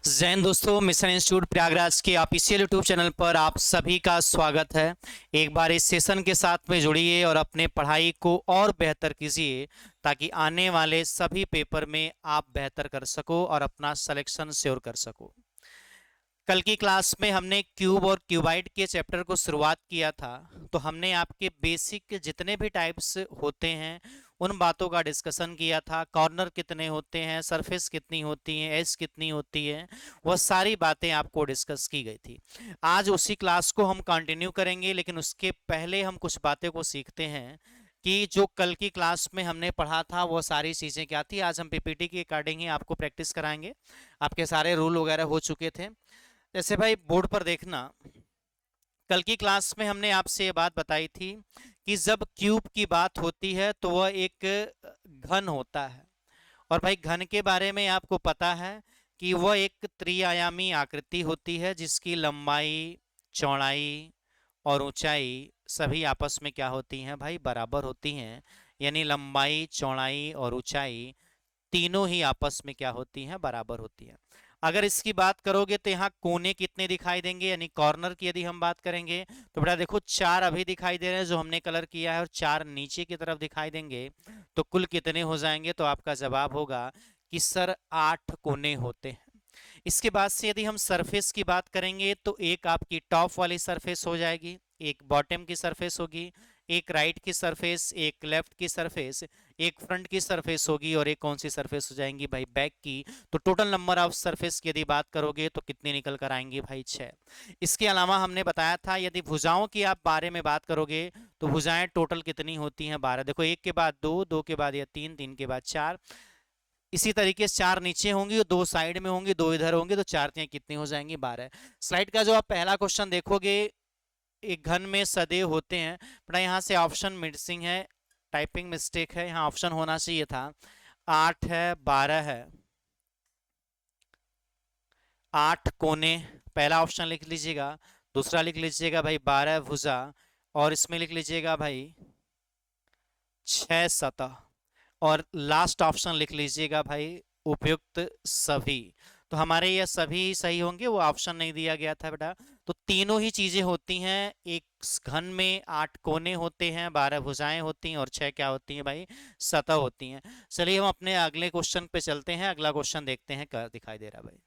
जय हिंद दोस्तों, mission institute Prayagraj के ऑफिशियल यूट्यूब चैनल पर आप सभी का स्वागत है। एक बार इस सेशन के साथ में जुड़िए और अपने पढ़ाई को और बेहतर कीजिए ताकि आने वाले सभी पेपर में आप बेहतर कर सको और अपना सिलेक्शन श्योर कर सको। कल की क्लास में हमने क्यूब और क्यूबाइड के चैप्टर को शुरुआत किया था, तो हमने आपके बेसिक जितने भी टाइप्स होते हैं उन बातों का डिस्कशन किया था। कॉर्नर कितने होते हैं, सरफेस कितनी होती है, एज कितनी होती है, वह सारी बातें आपको डिस्कस की गई थी। आज उसी क्लास को हम कंटिन्यू करेंगे, लेकिन उसके पहले हम कुछ बातें को सीखते हैं कि जो कल की क्लास में हमने पढ़ा था वो सारी चीज़ें क्या थी। आज हम पीपीटी के अकॉर्डिंग ही आपको प्रैक्टिस कराएंगे। आपके सारे रूल वगैरह हो चुके थे। जैसे भाई बोर्ड पर देखना, कल की क्लास में हमने आपसे ये बात बताई थी कि जब क्यूब की बात होती है तो वह एक घन होता है। और भाई घन के बारे में आपको पता है कि वह एक त्रिआयामी आकृति होती है जिसकी लंबाई, चौड़ाई और ऊंचाई सभी आपस में क्या होती हैं भाई, बराबर होती हैं। यानी लंबाई, चौड़ाई और ऊंचाई तीनों ही आपस में क्या होती हैं, बराबर होती हैं। अगर इसकी बात करोगे तो यहाँ कोने कितने दिखाई देंगे, यानी कॉर्नर की यदि हम बात करेंगे तो बेटा देखो चार अभी दिखाई दे रहे हैं जो हमने कलर किया है, और चार नीचे की तरफ दिखाई देंगे। तो कुल कितने हो जाएंगे, तो आपका जवाब होगा कि सर 8 कोने होते हैं। इसके बाद से यदि हम सरफेस की बात करेंगे तो एक आपकी टॉप वाली सरफेस हो जाएगी, एक बॉटम की सरफेस होगी, एक राइट की सरफेस, एक लेफ्ट की सरफेस, एक फ्रंट की सरफेस होगी, और एक कौन सी सरफेस हो जाएंगी भाई, बैक की। तो टोटल नंबर ऑफ सरफेस की यदि बात करोगे तो कितनी निकल कर आएंगी भाई, 6। इसके अलावा हमने बताया था यदि भुजाओं की आप बारे में बात करोगे तो भुजाएं टोटल कितनी होती हैं, 12। देखो एक के बाद दो, दो के बाद या तीन, तीन के बाद चार, इसी तरीके से चार नीचे होंगी, दो साइड में होंगी, दो इधर होंगे, तो चार तियां कितनी हो जाएंगी, 12। स्लाइड का जो आप पहला क्वेश्चन देखोगे, एक घन में सदैव होते हैं, बट यहाँ से ऑप्शन मिसिंग है, टाइपिंग मिस्टेक है, यहाँ ऑप्शन होना चाहिए था। 8 है, 12 है, 8 कोने, पहला ऑप्शन लिख लीजिएगा। दूसरा लिख लीजिएगा भाई 12 भुजा, और इसमें लिख लीजिएगा भाई 6 सतह, और लास्ट ऑप्शन लिख लीजिएगा भाई उपयुक्त सभी। तो हमारे ये सभी सही होंगे, वो ऑप्शन नहीं दिया गया था बेटा। तो तीनों ही चीजें होती हैं। एक घन में 8 कोने होते हैं, 12 भुजाएं होती हैं, और 6 क्या होती हैं भाई, सतह होती हैं। चलिए हम अपने अगले क्वेश्चन पे चलते हैं। अगला क्वेश्चन देखते हैं, क्या दिखाई दे रहा भाई।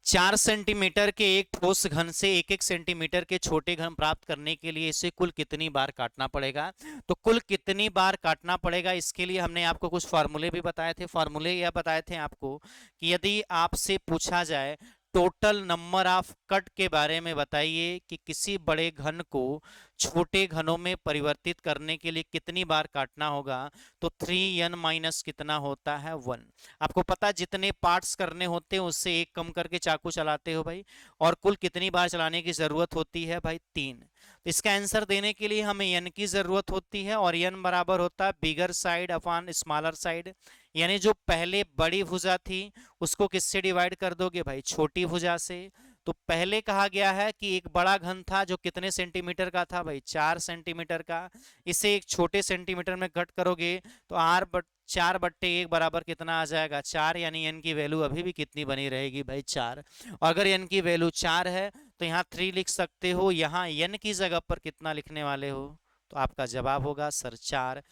4 सेंटीमीटर के एक ठोस घन से 1-1 सेंटीमीटर के छोटे घन प्राप्त करने के लिए इसे कुल कितनी बार काटना पड़ेगा। तो कुल कितनी बार काटना पड़ेगा, इसके लिए हमने आपको कुछ फॉर्मूले भी बताए थे। फॉर्मूले यह बताए थे आपको कि यदि आपसे पूछा जाए टोटल नंबर ऑफ कट के बारे में, बताइए कि किसी बड़े घन को छोटे घनों में परिवर्तित करने के लिए कितनी बार काटना होगा, तो 3n माइनस कितना होता है, 1। आपको पता जितने पार्ट्स करने होते हैं उससे एक कम करके चाकू चलाते हो भाई, और कुल कितनी बार चलाने की जरूरत होती है भाई, 3। तो इसका आंसर देने के लिए हमें n की जरूरत होती है, और n बराबर होता है bigger side upon smaller side. यानी जो पहले बड़ी भुजा थी उसको किससे डिवाइड कर दोगे भाई, छोटी भुजा से। तो पहले कहा गया है कि एक बड़ा घन था जो कितने सेंटीमीटर का था भाई, 4 सेंटीमीटर का। इसे एक छोटे सेंटीमीटर में कट करोगे तो 4/1 बराबर कितना आ जाएगा, 4। यानी एन की वैल्यू अभी भी कितनी बनी रहेगी भाई, 4। और अगर एन की वैल्यू 4 है तो यहाँ 3 लिख सकते हो, यहाँ एन की जगह पर कितना लिखने वाले हो, तो आपका जवाब होगा सर 4।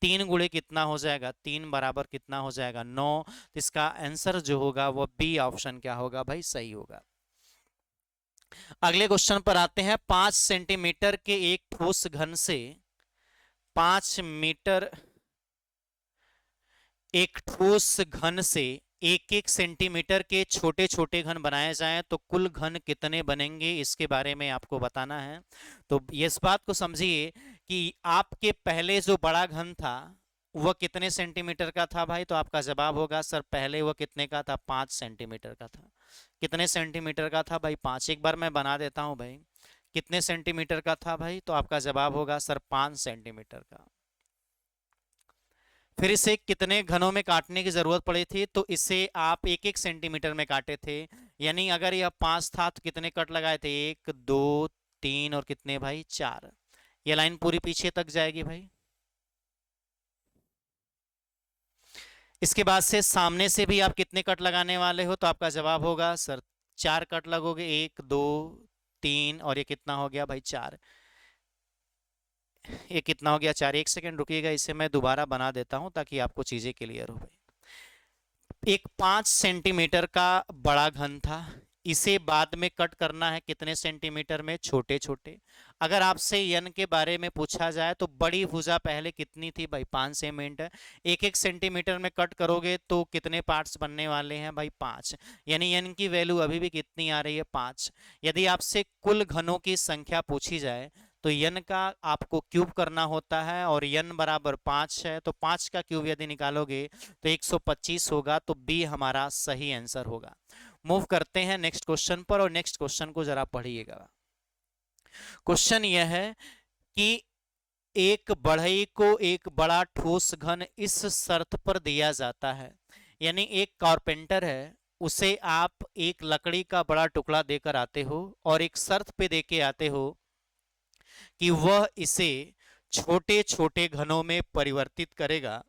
3 गुणे कितना हो जाएगा, 3 बराबर कितना हो जाएगा, 9। तो इसका आंसर जो होगा वो बी ऑप्शन क्या होगा भाई, सही होगा। अगले क्वेश्चन पर आते हैं। 5 सेंटीमीटर के एक ठोस घन से 5 मीटर, एक ठोस घन से 1-1 सेंटीमीटर के छोटे छोटे घन बनाए जाएं तो कुल घन कितने बनेंगे, इसके बारे में आपको बताना है। तो इस बात को समझिए कि आपके पहले जो बड़ा घन था वह कितने सेंटीमीटर का था भाई, तो आपका जवाब होगा सर पहले वह कितने का था, 5 सेंटीमीटर का था। कितने सेंटीमीटर का था भाई, 5। एक बार मैं बना देता हूं भाई, कितने सेंटीमीटर का था भाई, तो आपका जवाब होगा सर 5 सेंटीमीटर का। फिर इसे कितने घनों में काटने की जरूरत पड़ी थी, तो इसे आप 1-1 सेंटीमीटर में काटे थे। यानी अगर यह 5 था तो कितने कट लगाए थे, 1, 2, 3 और कितने भाई, 4। ये लाइन पूरी पीछे तक जाएगी भाई। इसके बाद से सामने से भी आप कितने कट लगाने वाले हो, तो आपका जवाब होगा सर 4 कट लगोगे, 1 2 3 और ये कितना हो गया भाई 4। ये कितना हो गया 4। एक सेकंड रुकिएगा, इसे मैं दोबारा बना देता हूं ताकि आपको चीजें क्लियर हो भाई। एक 5 सेंटीमीटर का बड़ा घन था, इसे बाद में कट करना है कितने सेंटीमीटर में, छोटे छोटे। अगर आपसे यन के बारे में पूछा जाए तो बड़ी भुजा पहले कितनी थी भाई 5 सेंटीमीटर। एक एक सेंटीमीटर में कट करोगे तो कितने पार्ट्स बनने वाले हैं भाई 5, यानी यन की वैल्यू अभी भी कितनी आ रही है 5। यदि आपसे कुल घनों की संख्या पूछी जाए तो यन का आपको क्यूब करना होता है और यन बराबर 5 है, तो 5 का क्यूब यदि निकालोगे तो 125 होगा, तो बी हमारा सही आंसर होगा। मूव करते हैं नेक्स्ट क्वेश्चन पर, और नेक्स्ट क्वेश्चन को जरा पढ़िएगा। क्वेश्चन यह है कि एक बढ़ई को एक बड़ा ठोस घन इस शर्त पर दिया जाता है, यानी एक कारपेंटर है, उसे आप एक लकड़ी का बड़ा टुकड़ा देकर आते हो और एक शर्त पे देके आते हो कि वह इसे छोटे छोटे घनों में परिवर्तित करेगा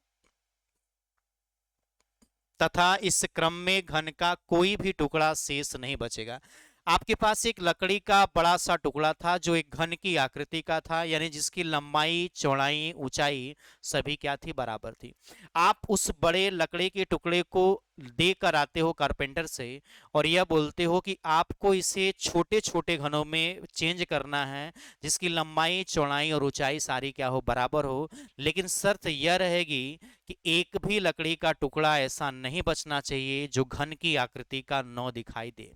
तथा इस क्रम में घन का कोई भी टुकड़ा शेष नहीं बचेगा। आपके पास एक लकड़ी का बड़ा सा टुकड़ा था जो एक घन की आकृति का था, यानी जिसकी लंबाई चौड़ाई ऊंचाई सभी क्या थी, बराबर थी। आप उस बड़े लकड़ी के टुकड़े को देकर आते हो कारपेंटर से और यह बोलते हो कि आपको इसे छोटे छोटे घनों में चेंज करना है जिसकी लंबाई चौड़ाई और ऊंचाई सारी क्या हो, बराबर हो। लेकिन शर्त यह रहेगी कि एक भी लकड़ी का टुकड़ा ऐसा नहीं बचना चाहिए जो घन की आकृति का न दिखाई दे।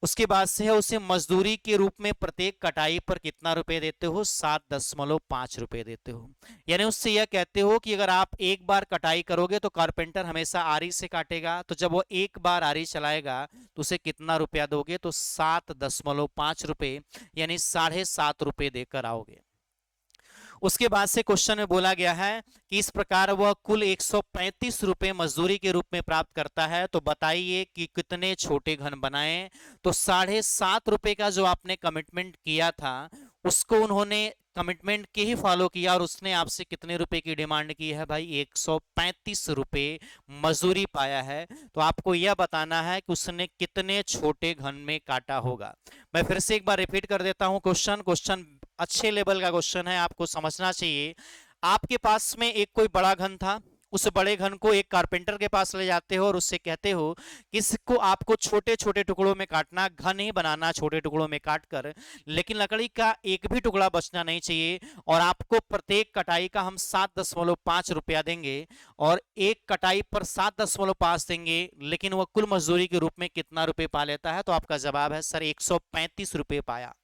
उसके बाद से है उसे मजदूरी के रूप में प्रत्येक कटाई पर कितना रुपए देते हो, 7.5 रुपए देते हो। यानी उससे यह कहते हो कि अगर आप एक बार कटाई करोगे तो कारपेंटर हमेशा आरी से काटेगा, तो जब वो एक बार आरी चलाएगा तो उसे कितना रुपया दोगे, तो 7.5 रुपए यानी 7.5 रुपए देकर आओगे। उसके बाद से क्वेश्चन में बोला गया है कि इस प्रकार वह कुल 135 रुपए मजदूरी के रूप में प्राप्त करता है, तो बताइए कि कितने छोटे घन बनाए। तो 7.5 रुपए का जो आपने कमिटमेंट किया था उसको उन्होंने कमिटमेंट के ही फॉलो किया और उसने आपसे कितने रुपए की डिमांड की है भाई, 135 रुपए मजदूरी पाया है। तो आपको यह बताना है कि उसने कितने छोटे घन में काटा होगा। मैं फिर से एक बार रिपीट कर देता हूं क्वेश्चन। क्वेश्चन अच्छे लेवल का क्वेश्चन है, आपको समझना चाहिए। आपके पास में एक कोई बड़ा घन था, उस बड़े घन को एक कारपेंटर के पास ले जाते हो और उससे कहते हो कि इसको आपको छोटे छोटे टुकड़ों में काटना, घन ही बनाना छोटे टुकड़ों में काट कर, लेकिन लकड़ी का एक भी टुकड़ा बचना नहीं चाहिए और आपको प्रत्येक कटाई का हम 7.5 रुपया देंगे और एक कटाई पर 7.5 देंगे, लेकिन वह कुल मजदूरी के रूप में कितना रुपए पा लेता है, तो आपका जवाब है सर 135 रुपए पाया।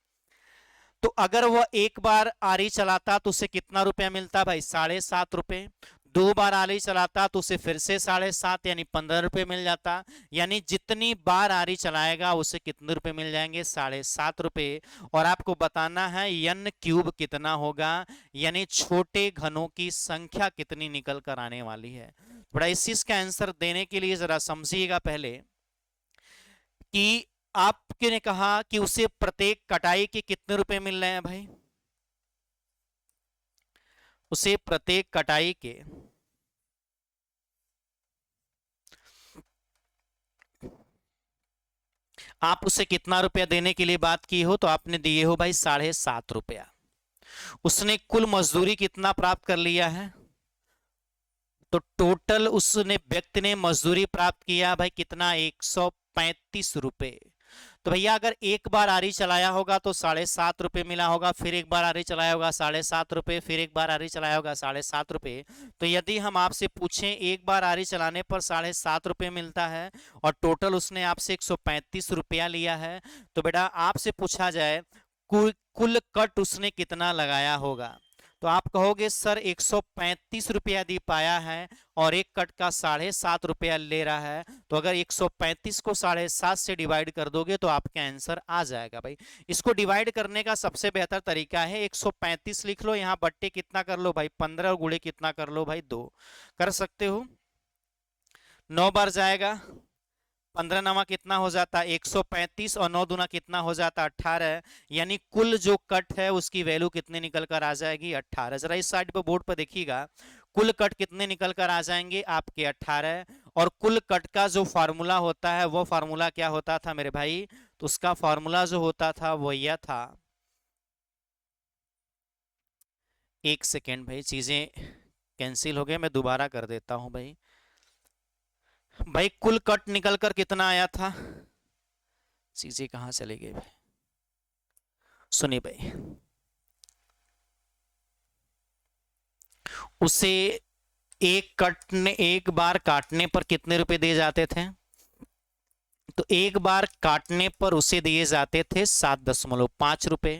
तो अगर वह एक बार आरी चलाता तो उसे कितना रुपया मिलता भाई, 7.5 रुपए। दो बार आरी चलाता तो उसे फिर से 7.5 यानी 15 रुपए मिल जाता। यानी जितनी बार आरी चलाएगा उसे कितने रुपए मिल जाएंगे, 7.5 रुपए। और आपको बताना है यन क्यूब कितना होगा, यानी छोटे घनों की संख्या कितनी निकल कर आने वाली है। बड़ा इस चीज का आंसर देने के लिए जरा समझिएगा पहले कि आपने कहा कि उसे प्रत्येक कटाई के कितने रुपए मिल रहे हैं भाई, उसे प्रत्येक कटाई के आप उसे कितना रुपया देने के लिए बात की हो, तो आपने दिए हो भाई 7.5 रुपया। उसने कुल मजदूरी कितना प्राप्त कर लिया है, तो टोटल उसने व्यक्ति ने मजदूरी प्राप्त किया भाई कितना, 135 रुपए। तो भैया अगर एक बार आरी चलाया होगा तो 7.5 रुपए मिला होगा, फिर एक बार आरी चलाया होगा 7.5 रुपए, फिर एक बार आरी चलाया होगा 7.5 रुपए। तो यदि हम आपसे पूछें एक बार आरी चलाने पर 7.5 रुपए मिलता है और टोटल उसने आपसे 135 रुपया लिया है, तो बेटा आपसे पूछा जाए कुल कट उसने कितना लगाया होगा, तो आप कहोगे सर 135 रुपया यदि पाया है और एक कट का 7.5 रुपया ले रहा है, तो अगर 135 को 7.5 से डिवाइड कर दोगे तो आपका आंसर आ जाएगा भाई। इसको डिवाइड करने का सबसे बेहतर तरीका है 135 लिख लो, यहाँ बट्टे कितना कर लो भाई 15 और गुणे कितना कर लो भाई 2, कर सकते हो। 9 बार जाएगा, 15 नवा कितना हो जाता है 135 और 9 दूना कितना हो जाता 18, यानी कुल जो कट है उसकी वैल्यू कितनी निकल कर आ जाएगी 18। जरा इस साइड पे बोर्ड पर देखिएगा, कुल कट कितने निकल कर आ जाएंगे आपके 18। और कुल कट का जो फार्मूला होता है वो फार्मूला क्या होता था मेरे भाई, तो उसका फार्मूला जो होता था वो यह था, एक सेकेंड भाई, चीजें कैंसिल हो गए, मैं दोबारा कर देता हूं भाई। भाई कुल कट निकल कर कितना आया था, चीजें कहां चली गई भाई, सुनिए भाई, उसे एक बार काटने पर कितने रुपए दिए जाते थे, तो एक बार काटने पर उसे दिए जाते थे 7.5 रुपए।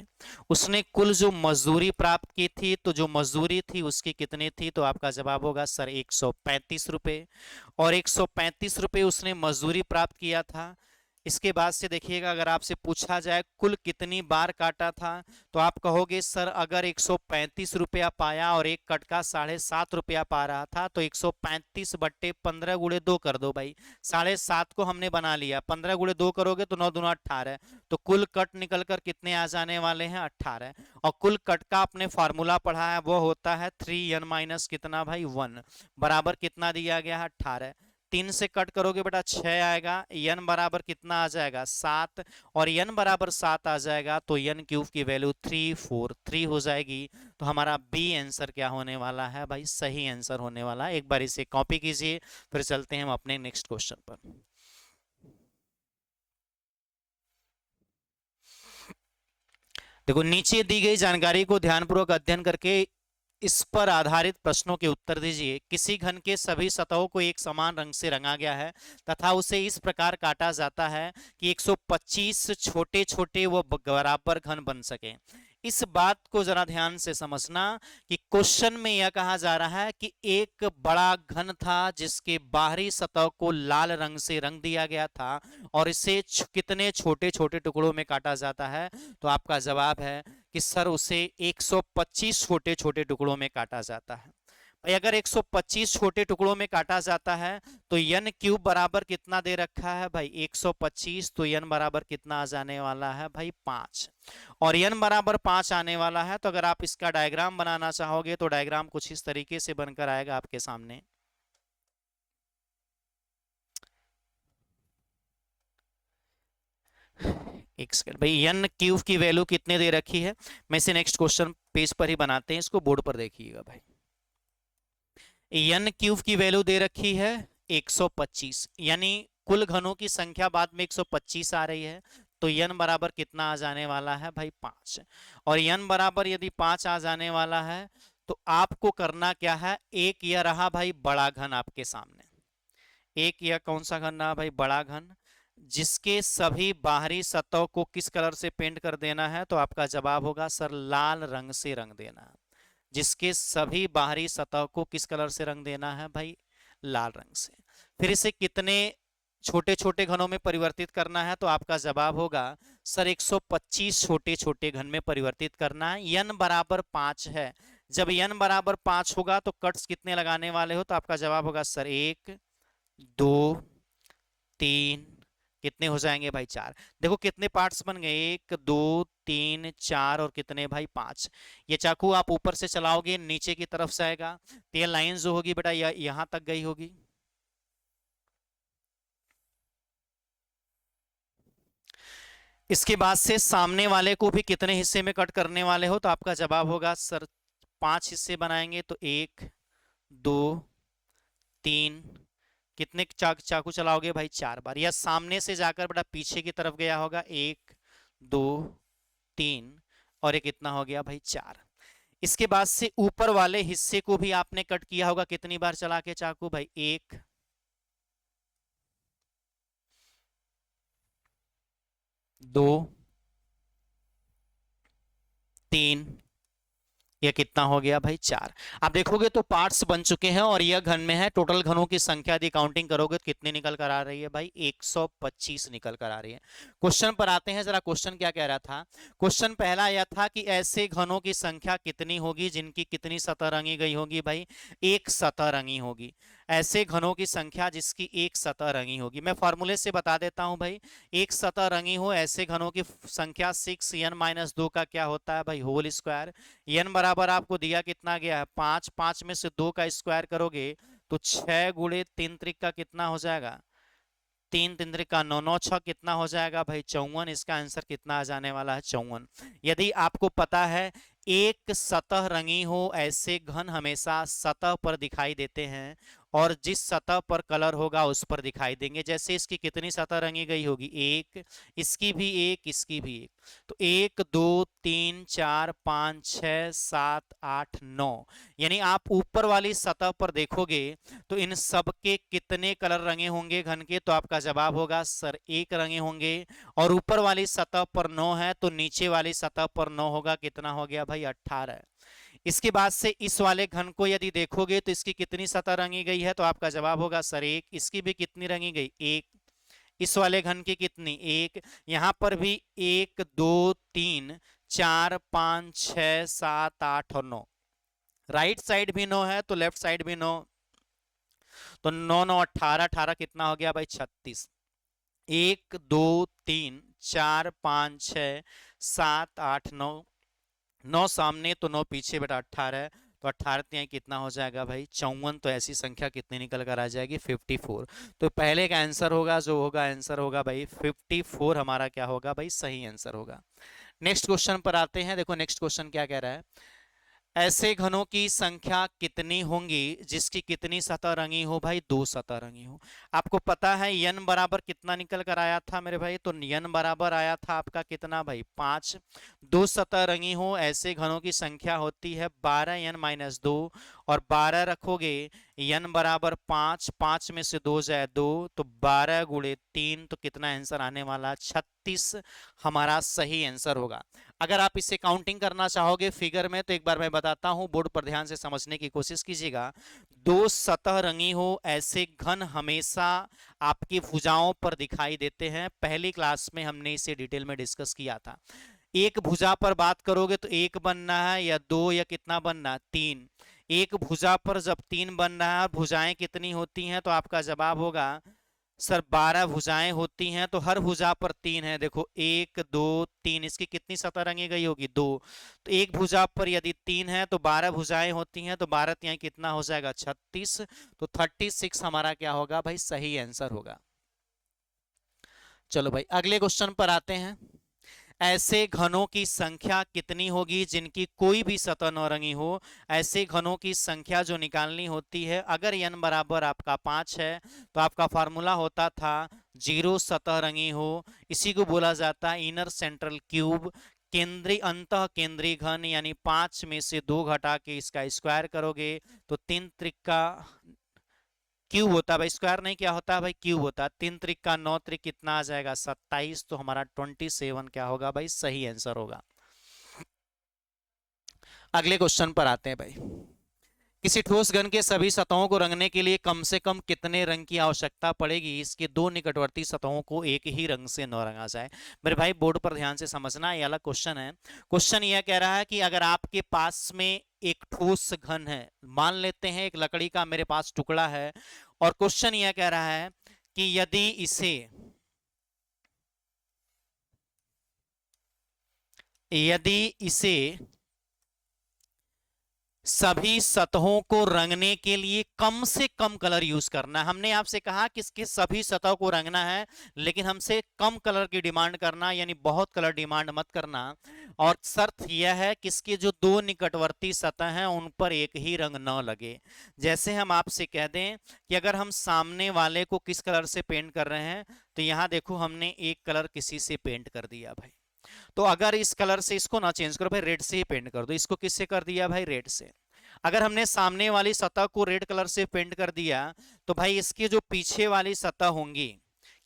उसने कुल जो मजदूरी प्राप्त की थी, तो जो मजदूरी थी उसकी कितनी थी, तो आपका जवाब होगा सर 135 रुपए। और 135 रुपए उसने मजदूरी प्राप्त किया था। इसके बाद से देखिएगा, अगर आपसे पूछा जाए कुल कितनी बार काटा था, तो आप कहोगे सर अगर 135 रुपया पाया और एक कट का 7.5 रुपया पा रहा था, तो 135/15 गुणे 2 कर दो भाई। 7.5 को हमने बना लिया, 15 गुणे 2 करोगे तो 9 दूना 18, तो कुल कट निकल कर कितने आ जाने वाले हैं 18। और कुल कट का आपने फार्मूला पढ़ा है, वो होता है 3n माइनस कितना भाई 1, बराबर कितना दिया गया है 18। 3 से कट करोगे बेटा 6 आएगा, n बराबर कितना आ जाएगा 7, और n बराबर 7 आ जाएगा तो n क्यूब की वैल्यू 343 हो जाएगी। तो हमारा बी आंसर क्या होने वाला है भाई, सही आंसर होने वाला है। एक बार इसे कॉपी कीजिए, फिर चलते हैं हम अपने नेक्स्ट क्वेश्चन पर। देखो, नीचे दी गई जानकारी को ध्यानपूर्वक अध्ययन करके इस पर आधारित प्रश्नों के उत्तर दीजिए। किसी घन के सभी सतहों को एक समान रंग से रंगा गया है तथा उसे इस प्रकार काटा जाता है कि 125 छोटे छोटे व बराबर घन बन सके। इस बात को जरा ध्यान से समझना कि क्वेश्चन में यह कहा जा रहा है कि एक बड़ा घन था जिसके बाहरी सतह को लाल रंग से रंग दिया गया था और इसे कितने छोटे छोटे टुकड़ों में काटा जाता है, तो आपका जवाब है कि सर उसे 125 छोटे छोटे टुकड़ों में काटा जाता है। भाई अगर 125 छोटे टुकड़ों में काटा जाता है तो n क्यूब बराबर कितना दे रखा है भाई 125, तो n बराबर कितना आ जाने वाला है भाई 5, और n बराबर 5 आने वाला है। तो अगर आप इसका डायग्राम बनाना चाहोगे तो डायग्राम कुछ इस तरीके से बनकर आएगा आपके सामने। एक सेकंड भाई, n क्यूब की वैल्यू कितने दे रखी है, मैं इसे नेक्स्ट क्वेश्चन पेज पर ही बनाते हैं, इसको बोर्ड पर देखिएगा भाई। n क्यूब की वैल्यू दे रखी है 125, यानी कुल घनों की संख्या बाद में 125 आ रही है, तो n बराबर कितना आ जाने वाला है भाई 5। और n बराबर यदि 5 आ जाने वाला है तो आपको करना क्या है, एक यह रहा भाई बड़ा घन आपके सामने, एक यह कौन सा घन रहा भाई बड़ा घन, जिसके सभी बाहरी सतह को किस कलर से पेंट कर देना है, तो आपका जवाब होगा सर लाल रंग से रंग देना है। जिसके सभी बाहरी सतह को किस कलर से रंग देना है भाई, लाल रंग से। फिर इसे कितने छोटे छोटे घनों में परिवर्तित करना है, तो आपका जवाब होगा सर 125 छोटे छोटे घन में परिवर्तित करना है। n बराबर 5 है, जब n बराबर 5 होगा तो कट्स कितने लगाने वाले हो, तो आपका जवाब होगा सर 1 2 3, कितने हो जाएंगे भाई 4। देखो कितने पार्ट्स बन गए, 1 2 3 4 और कितने भाई 5। ये चाकू आप ऊपर से चलाओगे नीचे की तरफ से आएगा, तो ये लाइन जो होगी बेटा यहां तक गई होगी। इसके बाद से सामने वाले को भी कितने हिस्से में कट करने वाले हो, तो आपका जवाब होगा सर 5 हिस्से बनाएंगे, तो 1 2 3, कितने चाकू चलाओगे भाई 4 बार, या सामने से जाकर बेटा पीछे की तरफ गया होगा 1 2 3, और ये कितना हो गया भाई 4। इसके बाद से ऊपर वाले हिस्से को भी आपने कट किया होगा कितनी बार चला के चाकू भाई 1 2 3, यह कितना हो गया भाई 4। आप देखोगे तो पार्ट्स बन चुके हैं और यह घन में है। टोटल घनों की संख्या यदि काउंटिंग करोगे तो कितनी निकल कर आ रही है भाई 125 निकल कर आ रही है। क्वेश्चन पर आते हैं, जरा क्वेश्चन क्या कह रहा था। क्वेश्चन पहला यह था कि ऐसे घनों की संख्या कितनी होगी जिनकी कितनी सतह रंगी गई होगी भाई, एक सतह रंगी होगी। ऐसे घनों की संख्या जिसकी एक सतह रंगी होगी। मैं फॉर्मूले से बता देता हूं भाई, एक सतह रंगी हो ऐसे घनों की संख्या 6n-2 का क्या होता है भाई, होल स्क्वायर। n बराबर आपको दिया कितना गया है 5, 5 में से 2 का स्क्वायर करोगे तो 6 गुणे 3 त्रिक का कितना हो जाएगा, 3 3 त्रिक का 9, 9 6 कितना हो जाएगा भाई 54। इसका आंसर कितना आ जाने वाला है 54। यदि आपको पता है एक सतह रंगी हो ऐसे घन हमेशा सतह पर दिखाई देते हैं और जिस सतह पर कलर होगा उस पर दिखाई देंगे। जैसे इसकी कितनी सतह रंगी गई होगी, एक, इसकी भी एक, इसकी भी एक, तो 1 2 3 4 5 6 7 8 9, यानी आप ऊपर वाली सतह पर देखोगे तो इन सब के कितने कलर रंगे होंगे घन के, तो आपका जवाब होगा सर एक रंगे होंगे। और ऊपर वाली सतह पर 9 है तो नीचे वाली सतह पर 9 होगा, कितना हो गया भाई 18। इसके बाद से इस वाले घन को यदि देखोगे तो इसकी कितनी सतह रंगी गई है, तो आपका जवाब होगा सर एक। इसकी भी कितनी रंगी गई, एक। इस वाले घन की कितनी, एक। यहां पर भी 1 2 3 4 5 6 7 8 और 9। राइट साइड भी 9 है तो लेफ्ट साइड भी 9, तो 9 9 18, 18 कितना हो गया भाई 36। 1 2 3 4 5 6 7 8 9, 9 सामने तो 9 पीछे बेटा 18 है, तो 18 तिहाई कितना हो जाएगा भाई 54। तो ऐसी संख्या कितनी निकल कर आ जाएगी 54। तो पहले का आंसर होगा जो होगा आंसर होगा भाई 54, हमारा क्या होगा भाई सही आंसर होगा। नेक्स्ट क्वेश्चन पर आते हैं। देखो नेक्स्ट क्वेश्चन क्या कह रहा है, ऐसे घनों की संख्या कितनी होंगी जिसकी कितनी सतह रंगी हो भाई, दो सतह रंगी हो। आपको पता है n बराबर कितना निकल कर आया था मेरे भाई, तो n बराबर आया था आपका कितना भाई 5। दो सतह रंगी हो ऐसे घनों की संख्या होती है 12n-2, और 12 रखोगे n बराबर 5, 5 में से 2 जाए 2, तो 12 गुणे 3, तो कितना आंसर आने वाला 36 हमारा सही आंसर होगा। अगर आप इसे काउंटिंग करना चाहोगे फिगर में तो एक बार मैं बताता हूं, बोर्ड पर ध्यान से समझने की कोशिश कीजिएगा। दो सतह रंगी हो ऐसे घन हमेशा आपकी भुजाओं पर दिखाई देते हैं। पहली क्लास में हमने इसे डिटेल में डिस्कस किया था। एक भुजा पर बात करोगे तो एक बनना है या दो या कितना बनना है, तीन। एक भुजा पर जब तीन बन रहा है, भुजाएं कितनी होती हैं, तो आपका जवाब होगा सर 12 भुजाएं होती हैं, तो हर भुजा पर तीन है। देखो 1 2 3, इसकी कितनी सतह रंगी गई होगी, दो। तो एक भुजा पर यदि तीन है तो 12 भुजाएं होती हैं, तो 12 तिहाई कितना हो जाएगा 36, तो 36 हमारा क्या होगा भाई सही आंसर होगा। चलो भाई अगले क्वेश्चन पर आते हैं। ऐसे घनों की संख्या कितनी होगी जिनकी कोई भी सतह न रंगी हो। ऐसे घनों की संख्या जो निकालनी होती है, अगर n बराबर आपका 5 है तो आपका फार्मूला होता था 0 सतह रंगी हो, इसी को बोला जाता है इनर सेंट्रल क्यूब। केंद्रीय अंतः केंद्रीय घन, यानी 5 में से 2 घटा के इसका स्क्वायर करोगे तो 3 त्रिक का क्यूब होता है भाई, स्क्वायर नहीं क्या होता है भाई क्यूब होता है। 3 त्रिक का 9 त्रिक कितना आ जाएगा 27, तो हमारा 27 क्या होगा भाई सही आंसर होगा। अगले क्वेश्चन पर आते हैं भाई। किसी ठोस घन के सभी सतहों को रंगने के लिए कम से कम कितने रंग की आवश्यकता पड़ेगी, इसके दो निकटवर्ती सतहों को एक ही रंग से न रंगा जाए। मेरे भाई बोर्ड पर ध्यान से समझना, ये अलग क्वेश्चन है। क्वेश्चन यह कह रहा है कि अगर आपके पास में एक ठोस घन है, मान लेते हैं एक लकड़ी का मेरे पास टुकड़ा है, और क्वेश्चन यह कह रहा है कि यदि इसे सभी सतहों को रंगने के लिए कम से कम कलर यूज करना है। हमने आपसे कहा कि इसके सभी सतह को रंगना है, लेकिन हमसे कम कलर की डिमांड करना, यानी बहुत कलर डिमांड मत करना। और शर्त यह है कि इसके जो दो निकटवर्ती सतह हैं उन पर एक ही रंग न लगे। जैसे हम आपसे कह दें कि अगर हम सामने वाले को किस कलर से पेंट कर रहे हैं, तो यहां देखो हमने एक कलर किसी से पेंट कर दिया भाई, तो अगर इस कलर से इसको ना चेंज करो भाई, रेड से ही पेंट कर दो। इसको किससे कर दिया भाई, रेड से। अगर हमने सामने वाली सतह को रेड कलर से पेंट कर दिया, तो भाई इसकी जो पीछे वाली सतह होंगी,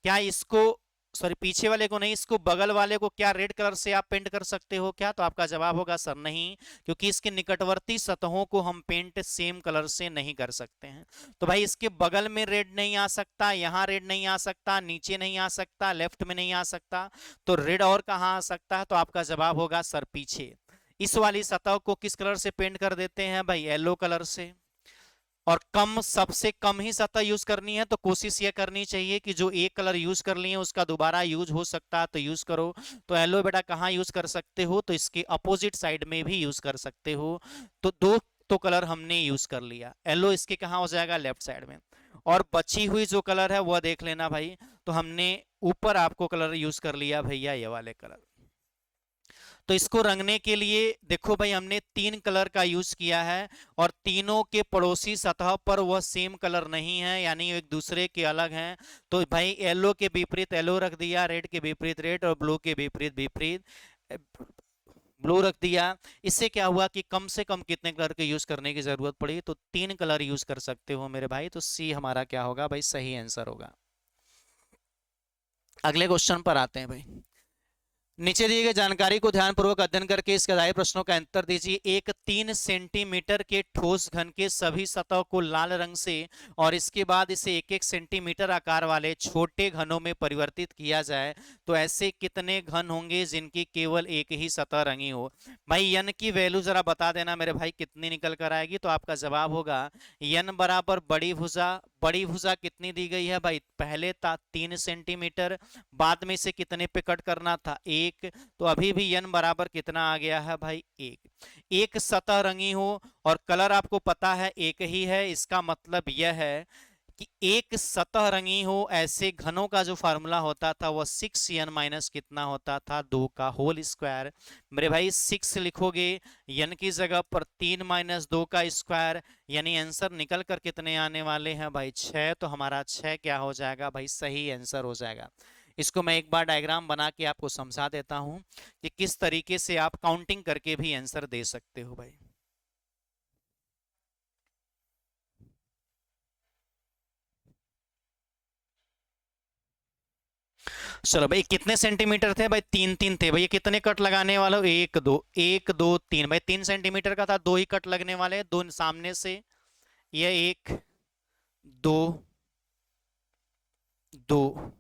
क्या इसको, सॉरी पीछे वाले को नहीं, इसको बगल वाले को क्या रेड कलर से आप पेंट कर सकते हो क्या, तो आपका जवाब होगा सर नहीं, क्योंकि इसके निकटवर्ती सतहों को हम पेंट सेम कलर से नहीं कर सकते हैं। तो भाई इसके बगल में रेड नहीं आ सकता, यहां रेड नहीं आ सकता, नीचे नहीं आ सकता, लेफ्ट में नहीं आ सकता, तो रेड और कहां आ सकता है, तो आपका जवाब होगा सर पीछे। इस वाली सतह को किस कलर से पेंट कर देते हैं भाई, येलो कलर से। और कम, सबसे कम ही सतह यूज करनी है, तो कोशिश ये करनी चाहिए कि जो एक कलर यूज कर लिए उसका दोबारा यूज हो सकता है तो यूज करो। तो येलो बेटा कहाँ यूज कर सकते हो, तो इसके अपोजिट साइड में भी यूज कर सकते हो। तो दो तो कलर हमने यूज कर लिया, येलो इसके कहाँ हो जाएगा, लेफ्ट साइड में। और बची हुई जो कलर है वह देख लेना भाई, तो हमने ऊपर आपको कलर यूज कर लिया भैया, ये वाले कलर। तो इसको रंगने के लिए देखो भाई, हमने तीन कलर का यूज किया है और तीनों के पड़ोसी सतह पर वह सेम कलर नहीं है, यानी एक दूसरे के अलग हैं। तो भाई येलो के विपरीत येलो रख दिया, रेड के विपरीत रेड और ब्लू के विपरीत विपरीत ब्लू रख दिया। इससे क्या हुआ कि कम से कम कितने कलर के यूज करने की जरूरत पड़ी, तो तीन कलर यूज कर सकते हो मेरे भाई। तो सी हमारा क्या होगा भाई, सही आंसर होगा। अगले क्वेश्चन पर आते हैं भाई। नीचे दिए गए जानकारी को ध्यानपूर्वक अध्ययन करके इसके आधारित प्रश्नों का उत्तर दीजिए। एक 3 सेंटीमीटर के ठोस घन के सभी सतह को लाल रंग से और इसके बाद इसे 1-1 सेंटीमीटर आकार वाले छोटे घनों में परिवर्तित किया जाए तो ऐसे कितने घन होंगे जिनकी केवल एक ही सतह रंगी हो। भाई यन की वैल्यू जरा बता देना मेरे भाई, कितनी निकल कर आएगी। तो आपका जवाब होगा यन बराबर बड़ी भुजा। बड़ी भुजा कितनी दी गई है भाई, पहले था 3 सेंटीमीटर, बाद में इसे कितने पे कट करना था, एक। तो अभी भी n बराबर कितना आ गया है भाई, एक। एक सतह रंगी हो और कलर आपको पता है एक ही है, इसका मतलब यह है कि एक सतह रंगी हो ऐसे घनों का जो फार्मूला होता था वह 6n माइनस कितना होता था, 2 का होल स्क्वायर। मेरे भाई 6 लिखोगे n की जगह पर 3 माइनस 2 का स्क्वायर, यानी आंसर निकल कर कितने आने वाले हैं भाई, 6। तो हमारा 6 क्या हो जाएगा भाई, सही आंसर हो जाएगा। इसको मैं एक बार डायग्राम बना के आपको समझा देता हूं कि किस तरीके से आप काउंटिंग करके भी आंसर दे सकते हो भाई। चलो भाई, कितने सेंटीमीटर थे भाई, 3-3 थे भाई। ये कितने कट लगाने वाले हो, 1 2 1 2 3 भाई, 3 सेंटीमीटर का था, 2 ही कट लगने वाले हैं, दो सामने से। ये 1 2 2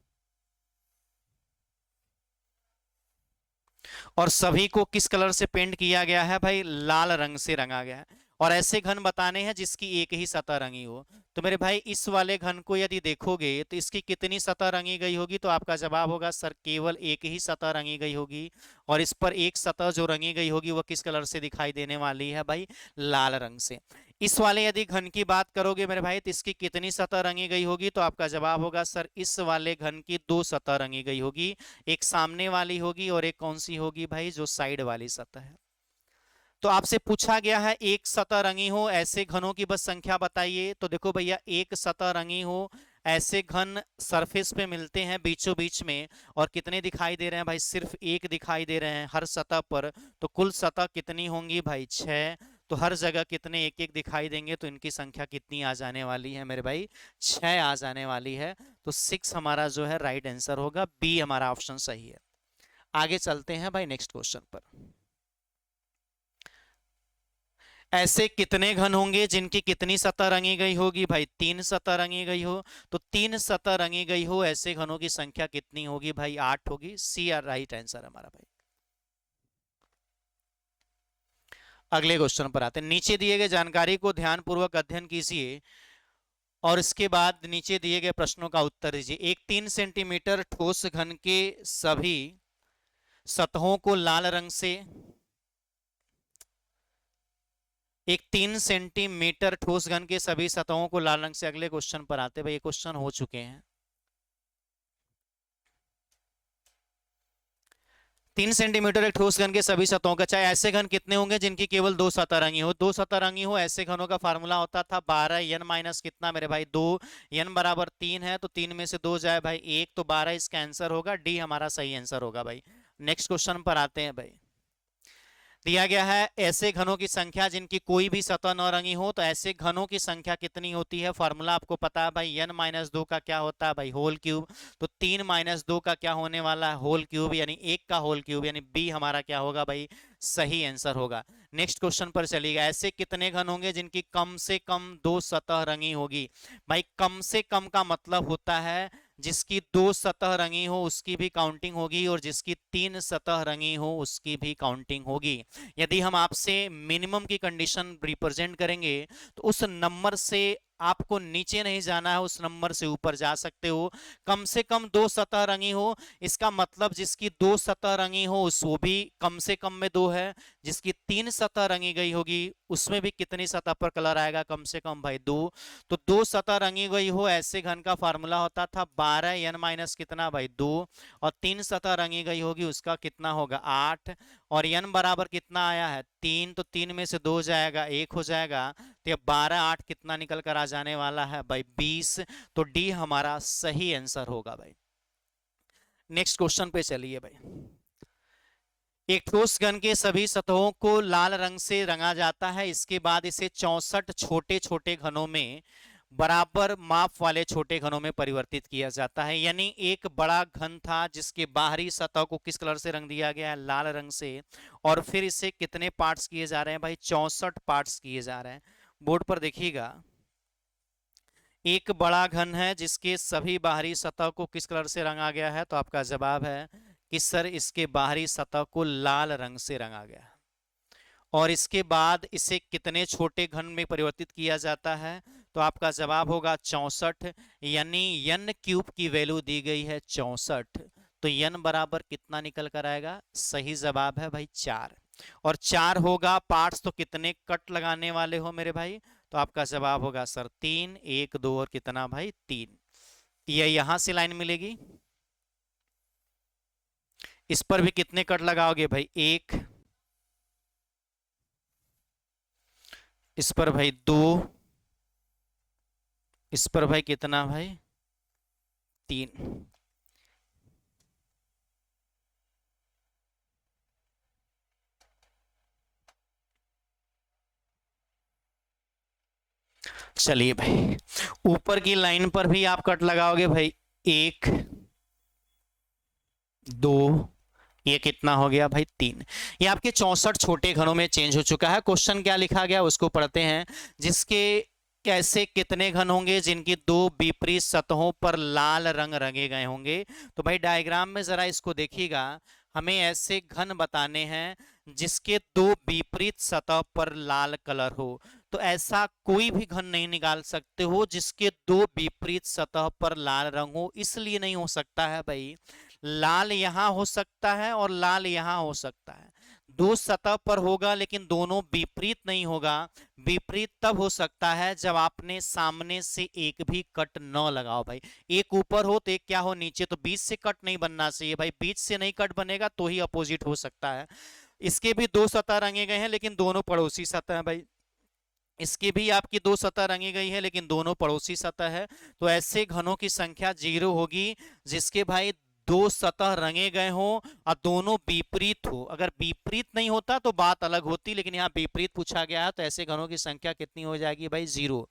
और सभी को किस कलर से पेंट किया गया है भाई, लाल रंग से रंगा गया है। और ऐसे घन बताने हैं जिसकी एक ही सतह रंगी हो। तो मेरे भाई इस वाले घन को यदि देखोगे तो इसकी कितनी सतह रंगी गई होगी, तो आपका जवाब होगा सर केवल एक ही सतह रंगी गई होगी। और इस पर एक सतह जो रंगी गई होगी वह किस कलर से दिखाई देने वाली है भाई, लाल रंग से। इस वाले यदि घन की बात करोगे मेरे भाई तो इसकी कितनी सतह रंगी गई होगी, तो आपका जवाब होगा सर इस वाले घन की 2 सतह रंगी गई होगी। एक सामने वाली होगी और एक कौन सी होगी भाई, जो साइड वाली सतह है। तो आपसे पूछा गया है एक सतह रंगी हो ऐसे घनों की बस संख्या बताइए। तो देखो भैया, एक सतह रंगी हो ऐसे घन सरफेस पे मिलते हैं बीचों बीच में, और कितने दिखाई दे रहे हैं भाई, सिर्फ एक दिखाई दे रहे हैं हर सतह पर। तो कुल सतह कितनी होंगी भाई, 6। तो हर जगह कितने एक एक दिखाई देंगे, तो इनकी संख्या कितनी आ जाने वाली है मेरे भाई, 6 आ जाने वाली है। तो 6 हमारा जो है राइट आंसर होगा, बी हमारा ऑप्शन सही है। आगे चलते हैं भाई नेक्स्ट क्वेश्चन पर। ऐसे कितने घन होंगे जिनकी कितनी सतह रंगी गई होगी भाई, 3 सतह रंगी गई हो। तो 3 सतह रंगी गई हो ऐसे घनों की संख्या कितनी होगी भाई, 8 होगी। सी आर राइट आंसर हमारा भाई। अगले क्वेश्चन पर आते हैं। नीचे दिए गए जानकारी को ध्यानपूर्वक अध्ययन कीजिए और इसके बाद नीचे दिए गए प्रश्नों का उत्तर दीजिए। एक 3 सेंटीमीटर ठोस घन के सभी सतहों को लाल रंग से, एक 3 सेंटीमीटर ठोस घन के सभी सतहों को लाल रंग से। अगले क्वेश्चन पर आते भाई, ये क्वेश्चन हो चुके हैं। 3 सेंटीमीटर एक ठोस घन के सभी सतहों का, चाहे ऐसे घन कितने होंगे जिनकी केवल 2 सतह रंगी हो, 2 सतह रंगी हो ऐसे घनों का फार्मूला होता था 12 n माइनस कितना मेरे भाई, 2। n बराबर 3 है तो 3 में से 2 जाए भाई 1, तो 12 इसका आंसर होगा, डी हमारा सही आंसर होगा भाई। नेक्स्ट क्वेश्चन पर आते हैं भाई। दिया गया है ऐसे घनों की संख्या जिनकी कोई भी सतह न रंगी हो, तो ऐसे घनों की संख्या कितनी होती है, फार्मूला आपको पता है भाई, n माइनस 2 का क्या होता है भाई, होल क्यूब। तो 3 माइनस 2 का क्या होने वाला है, होल क्यूब, यानी 1 का होल क्यूब, यानी बी हमारा क्या होगा भाई, सही आंसर होगा। नेक्स्ट क्वेश्चन पर चलिएगा। ऐसे कितने घन होंगे जिनकी कम से कम 2 सतह रंगी होगी। भाई कम से कम का मतलब होता है जिसकी 2 सतह रंगी हो उसकी भी काउंटिंग होगी और जिसकी 3 सतह रंगी हो उसकी भी काउंटिंग होगी। यदि हम आपसे मिनिमम की कंडीशन रिप्रेजेंट करेंगे तो उस नंबर से आपको नीचे नहीं जाना है, उस नंबर से ऊपर जा सकते हो। कम से कम 2 सतह रंगी हो, इसका मतलब जिसकी 2 सतह रंगी हो उस वो भी कम से कम में 2 है। जिसकी 3 सतह रंगी गई होगी उसमें भी कितनी सतह पर कलर आएगा, कम से कम भाई 2। तो 2 सतह रंगी गई हो ऐसे घन का फार्मूला होता था 12 n माइनस कितना भाई 2, और 3 सतह रंगी गई होगी उसका कितना होगा 8, और n बराबर कितना आया है 3, तो 3 में से 2 जाएगा 1 हो जाएगा। तो ये 12 8 कितना निकल कर आ जाने वाला है भाई 20। तो डी हमारा सही आंसर होगा भाई। नेक्स्ट क्वेश्चन पे चलिए भाई। एक ठोस घन के सभी सतहों को लाल रंग से रंगा जाता है, इसके बाद इसे 64 छोटे छोटे घनों में बराबर माप वाले छोटे घनों में परिवर्तित किया जाता है। यानी एक बड़ा घन था जिसके बाहरी सतह को किस कलर से रंग दिया गया है, लाल रंग से, और फिर इसे कितने पार्ट्स किए जा रहे हैं भाई 64 पार्ट्स किए जा रहे हैं। बोर्ड पर देखिएगा, एक बड़ा घन है जिसके सभी बाहरी सतह को किस कलर से रंगा गया है, तो आपका जवाब है कि सर इसके बाहरी सतह को लाल रंग से रंगा गया है। और इसके बाद इसे कितने छोटे घन में परिवर्तित किया जाता है, तो आपका जवाब होगा 64, यानी n क्यूब की वैल्यू दी गई है 64। तो n बराबर कितना निकल कर आएगा, सही जवाब है भाई 4। और 4 होगा पार्ट्स तो कितने कट लगाने वाले हो मेरे भाई, तो आपका जवाब होगा सर 3, 1 2 और कितना भाई 3। ये यहां से लाइन मिलेगी, इस पर भी कितने कट लगाओगे भाई 1, इस पर भाई 2, इस पर भाई कितना भाई 3। चलिए भाई, ऊपर की लाइन पर भी आप कट लगाओगे भाई 1 2, ये कितना हो गया भाई 3। ये आपके 64 छोटे घनों में चेंज हो चुका है। क्वेश्चन क्या लिखा गया उसको पढ़ते हैं। जिसके कैसे कितने घन होंगे जिनकी दो विपरीत सतहों पर लाल रंग रंगे गए होंगे। तो भाई डायग्राम में जरा इसको देखिएगा, हमें ऐसे घन बताने हैं जिसके दो विपरीत सतह पर लाल कलर हो। तो ऐसा कोई भी घन नहीं निकाल सकते हो जिसके दो विपरीत सतह पर लाल रंग हो। इसलिए नहीं हो सकता है भाई, लाल यहां हो सकता है और लाल यहां हो सकता है, दो सतह पर होगा लेकिन दोनों विपरीत नहीं होगा। विपरीत तब हो सकता है जब आपने सामने से एक भी कट न लगाओ भाई, एक ऊपर हो तो एक क्या हो नीचे, तो बीच से कट नहीं बनना चाहिए भाई, बीच से नहीं कट बनेगा तो ही अपोजिट हो सकता है। इसके भी दो सतह रंगे गए हैं लेकिन दोनों पड़ोसी सतह है भाई, इसकी भी आपकी दो सतह रंगी गई है लेकिन दोनों पड़ोसी सतह है। तो ऐसे घनों की संख्या 0 होगी जिसके भाई दो सतह रंगे गए हो और दोनों विपरीत हो। अगर विपरीत नहीं होता तो बात अलग होती, लेकिन यहाँ विपरीत पूछा गया है तो ऐसे घनों की संख्या कितनी हो जाएगी भाई 0।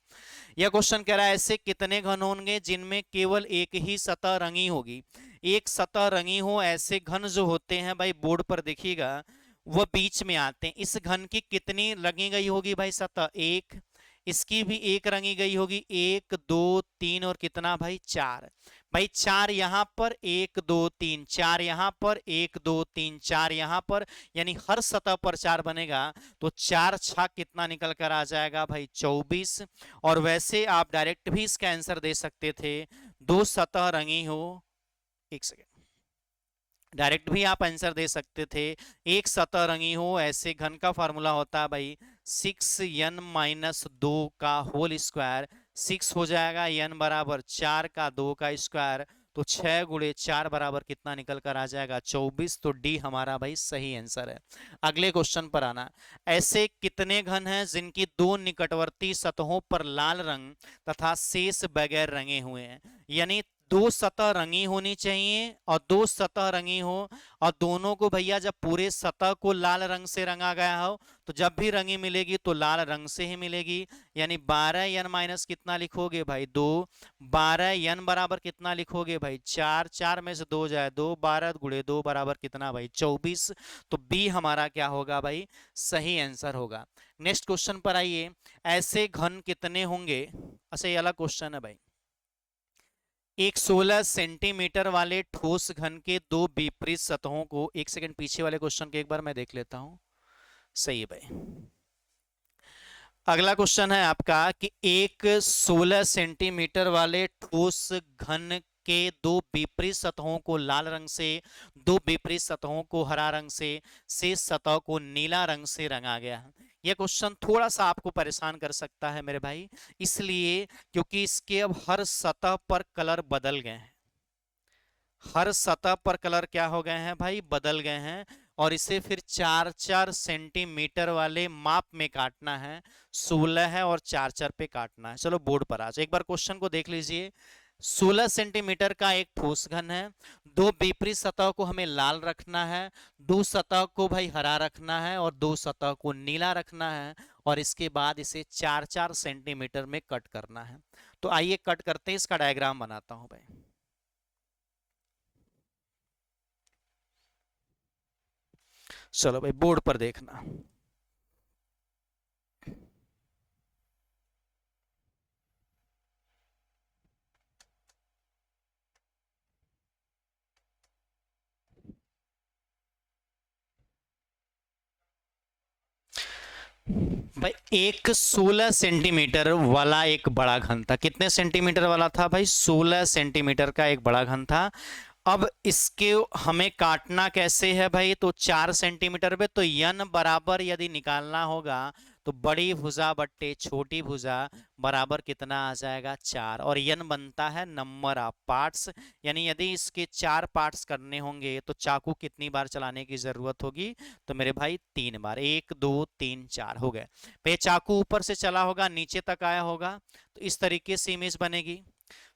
यह क्वेश्चन कह रहा है ऐसे कितने घन होंगे जिनमें केवल एक ही सतह रंगी होगी। एक सतह रंगी हो ऐसे घन जो होते हैं भाई, बोर्ड पर देखिएगा, वह बीच में आते हैं। इस घन की कितनी रंगी गई होगी भाई सतह, एक, इसकी भी एक रंगी गई होगी, 1 2 3 और कितना भाई 4। भाई 4 यहां पर, 1 2 3, 4 यहां पर, 1 2 3 4 यहां पर, यानी हर सतह पर 4 बनेगा। तो 4 छक कितना निकल कर आ जाएगा भाई 24। और वैसे आप डायरेक्ट भी इसका आंसर दे सकते थे, दो सतह रंगी हो, एक सेकेंड, डायरेक्ट भी आप आंसर दे सकते थे, एक सतह रंगी हो ऐसे घन का फार्मूला होता है भाई 6n माइनस 2 का होल स्क्वायर। 6 हो जाएगा n बराबर 4 का 2 का स्क्वायर, तो 6 गुणे 4 बराबर कितना निकल कर आ जाएगा 24। तो डी हमारा भाई सही आंसर है। अगले क्वेश्चन पर आना। ऐसे कितने घन हैं जिनकी दो निकटवर्ती सतहों पर लाल रंग तथा शेष बगैर रंगे हुए हैं। यानी दो सतह रंगी होनी चाहिए और दो सतह रंगी हो, और दोनों को भैया जब पूरे सतह को लाल रंग से रंगा गया हो तो जब भी रंगी मिलेगी तो लाल रंग से ही मिलेगी। यानी 12n माइनस कितना लिखोगे भाई 2, 12n बराबर कितना लिखोगे भाई 4, 4 में से 2 जाए 2, 12 गुणे 2 बराबर कितना भाई 24। तो बी हमारा क्या होगा भाई, सही आंसर होगा। नेक्स्ट क्वेश्चन पर आइए। ऐसे घन कितने होंगे, अच्छा ये अलग क्वेश्चन है भाई। एक 16 सेंटीमीटर वाले ठोस घन के दो विपरीत सतहों को, एक सेकंड पीछे वाले क्वेश्चन के एक बार मैं देख लेता हूं। सही है भाई। अगला क्वेश्चन है आपका कि एक 16 सेंटीमीटर वाले ठोस घन के दो विपरीत सतहों को लाल रंग से, दो विपरीत सतहों को हरा रंग से, शेष सतह को नीला रंग से रंगा गया है। यह क्वेश्चन थोड़ा सा आपको परेशान कर सकता है मेरे भाई, इसलिए क्योंकि इसके अब हर सतह पर कलर बदल गए हैं। हर सतह पर कलर क्या हो गए हैं भाई, बदल गए हैं। और इसे फिर 4-4 सेंटीमीटर वाले माप में काटना है। 16 है और 4-4 पे काटना है। चलो बोर्ड पर आ जाओ, एक बार क्वेश्चन को देख लीजिए। 16 सेंटीमीटर का एक ठोस घन है, दो विपरीत सतह को हमें लाल रखना है, दो सतह को भाई हरा रखना है और दो सतह को नीला रखना है। और इसके बाद इसे 4-4 सेंटीमीटर में कट करना है। तो आइए कट करते हैं, इसका डायग्राम बनाता हूं भाई। चलो भाई बोर्ड पर देखना। भाई एक 16 सेंटीमीटर वाला एक बड़ा घन था। कितने सेंटीमीटर वाला था भाई, 16 सेंटीमीटर का एक बड़ा घन था। अब इसके हमें काटना कैसे है भाई, तो 4 सेंटीमीटर पे, तो यन बराबर यदि निकालना होगा तो बड़ी भुजा बट्टे छोटी भुजा बराबर कितना आ जाएगा, 4। और यन बनता है नंबर ऑफ पार्ट्स, यानी यदि इसके 4 पार्ट्स करने होंगे तो चाकू कितनी बार चलाने की जरूरत होगी, तो मेरे भाई 3 बार। 1 2 3 4 हो गए। पे चाकू ऊपर से चला होगा, नीचे तक आया होगा, तो इस तरीके से इमेज बनेगी।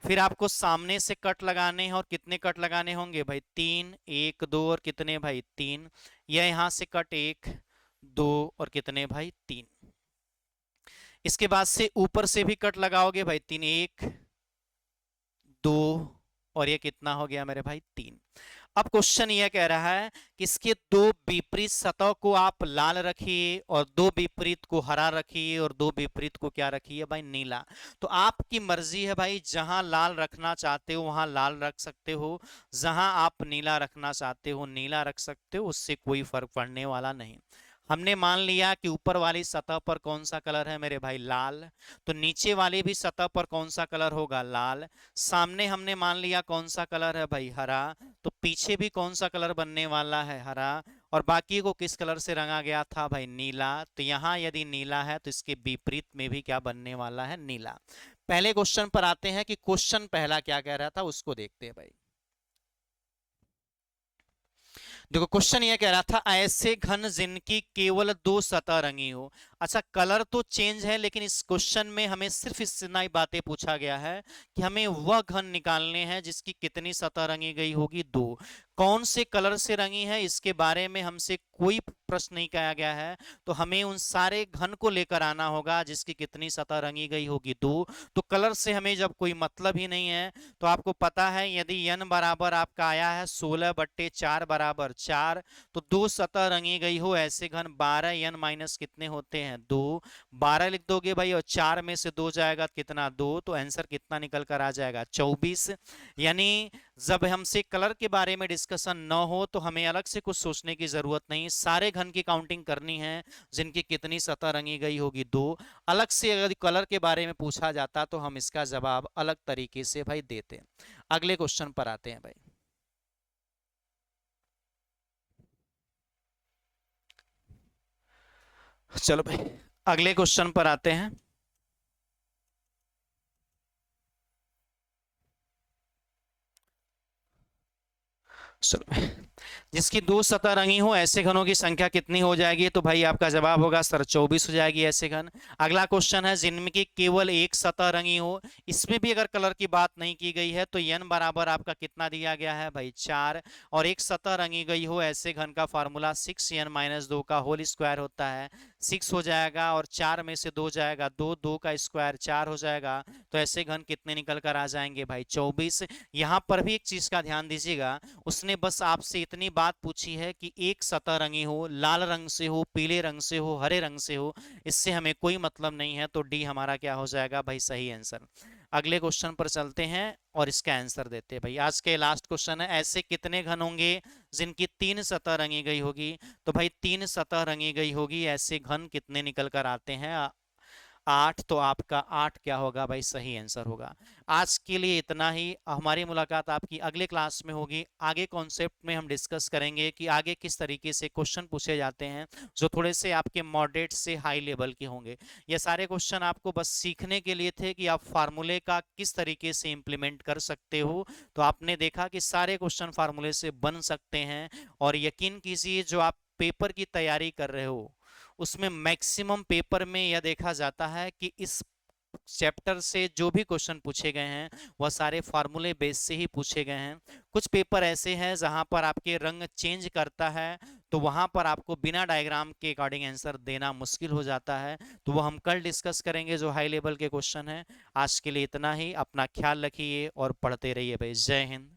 फिर आपको सामने से कट लगाने हैं, और कितने कट लगाने होंगे भाई, 3, 1 2 और कितने भाई 3। यह यहां से कट 1 2 और कितने भाई 3। इसके बाद से ऊपर से भी कट लगाओगे भाई 3, 1 2 और ये कितना हो गया मेरे भाई 3। अब क्वेश्चन ये कह रहा है कि इसके दो विपरीत सतह को आप लाल रखिए और दो विपरीत को हरा रखिए और दो विपरीत को क्या रखिए भाई, नीला। तो आपकी मर्जी है भाई, जहां लाल रखना चाहते हो वहां लाल रख सकते हो, जहां आप नीला रखना चाहते हो नीला रख सकते हो, उससे कोई फर्क पड़ने वाला नहीं। हमने मान लिया कि ऊपर वाली सतह पर कौन सा कलर है मेरे भाई, लाल, तो नीचे वाली भी सतह पर कौन सा कलर होगा, लाल। सामने हमने मान लिया कौन सा कलर है भाई, हरा, तो पीछे भी कौन सा कलर बनने वाला है, हरा। और बाकी को किस कलर से रंगा गया था भाई, नीला। तो यहां यदि नीला है तो इसके विपरीत में भी क्या बनने वाला है, नीला। पहले क्वेश्चन पर आते हैं कि क्वेश्चन पहला क्या कह रहा था, उसको देखते हैं भाई। देखो क्वेश्चन ये कह रहा था, ऐसे घन जिनकी केवल दो सतह रंगी हो। अच्छा कलर तो चेंज है, लेकिन इस क्वेश्चन में हमें सिर्फ इतना ही बातें पूछा गया है कि हमें वह घन निकालने हैं जिसकी कितनी सतह रंगी गई होगी, 2। कौन से कलर से रंगी है इसके बारे में हमसे कोई प्रश्न नहीं किया गया है, तो हमें उन सारे घन को लेकर आना होगा जिसकी कितनी सतह रंगी गई होगी, 2। तो कलर से हमें जब कोई मतलब ही नहीं है, तो आपको पता है यदि n बराबर आपका आया है 16/4 बराबर 4, तो दो सतह रंगी गई हो ऐसे घन 12 n माइनस कितने होते हैं, 2। 12 लिख दोगे भाई और 4 में से 2 जाएगा कितना, 2। तो आंसर कितना निकल कर आ जाएगा, 24। यानी जब हमसे कलर के बारे में डिस्कशन न हो तो हमें अलग से कुछ सोचने की जरूरत नहीं, सारे घन की काउंटिंग करनी है जिनकी कितनी सतह रंगी गई होगी, 2। अलग से अगर कलर के बारे में पूछा जाता तो हम इसका जवाब अलग तरीके से भाई देते। अगले क्वेश्चन पर आते हैं भाई। चलो भाई अगले क्वेश्चन पर आते हैं। चलो भाई, जिसकी दो सतह रंगी हो ऐसे घनों की संख्या कितनी हो जाएगी, तो भाई आपका जवाब होगा सर 24 हो जाएगी ऐसे घन। अगला क्वेश्चन है जिनकी केवल एक सतह रंगी हो, इसमें भी अगर कलर की बात नहीं की गई है तो n बराबर आपका कितना दिया गया है भाई, 4। और एक सतह रंगी गई हो ऐसे घन का फॉर्मूला 6n-2 का होल स्क्वायर होता है, 6 हो जाएगा और 4 में से 2 जाएगा, 2 2 का स्क्वायर 4 हो जाएगा। तो ऐसे घन कितने निकल कर आ जाएंगे भाई, 24। यहां पर भी एक चीज का ध्यान दीजिएगा, उसने बस आपसे इतनी बात पूछी है कि एक सतह रंगी हो, लाल रंग से हो, पीले रंग से हो, हरे रंग से हो, इससे हमें कोई मतलब नहीं है। तो डी हमारा क्या हो जाएगा भाई, सही आंसर। अगले क्वेश्चन पर चलते हैं और इसका आंसर देते हैं भाई। आज के लास्ट क्वेश्चन है, ऐसे कितने घन होंगे जिनकी 3 सतह रंगी गई होगी? तो भाई 3 सतह रंगी गई होगी, ऐसे घन कितने निकल कर आते हैं? 8। तो आपका 8 क्या होगा भाई, सही आंसर होगा। आज के लिए इतना ही। हमारी मुलाकात आपकी अगले क्लास में होगी। आगे कॉन्सेप्ट में हम डिस्कस करेंगे कि आगे किस तरीके से क्वेश्चन पूछे जाते हैं जो थोड़े से आपके मॉडरेट से हाई लेवल के होंगे। ये सारे क्वेश्चन आपको बस सीखने के लिए थे कि आप फार्मूले का किस तरीके से इंप्लीमेंट कर सकते हो। तो आपने देखा कि सारे क्वेश्चन फार्मूले से बन सकते हैं। और यकीन कीजिए, जो आप पेपर की तैयारी कर रहे हो उसमें मैक्सिमम पेपर में यह देखा जाता है कि इस चैप्टर से जो भी क्वेश्चन पूछे गए हैं वह सारे फार्मूले बेस से ही पूछे गए हैं। कुछ पेपर ऐसे हैं जहां पर आपके रंग चेंज करता है, तो वहां पर आपको बिना डायग्राम के अकॉर्डिंग आंसर देना मुश्किल हो जाता है। तो वो हम कल डिस्कस करेंगे जो हाई लेवल के क्वेश्चन है। आज के लिए इतना ही। अपना ख्याल रखिए और पढ़ते रहिए भाई। जय हिंद।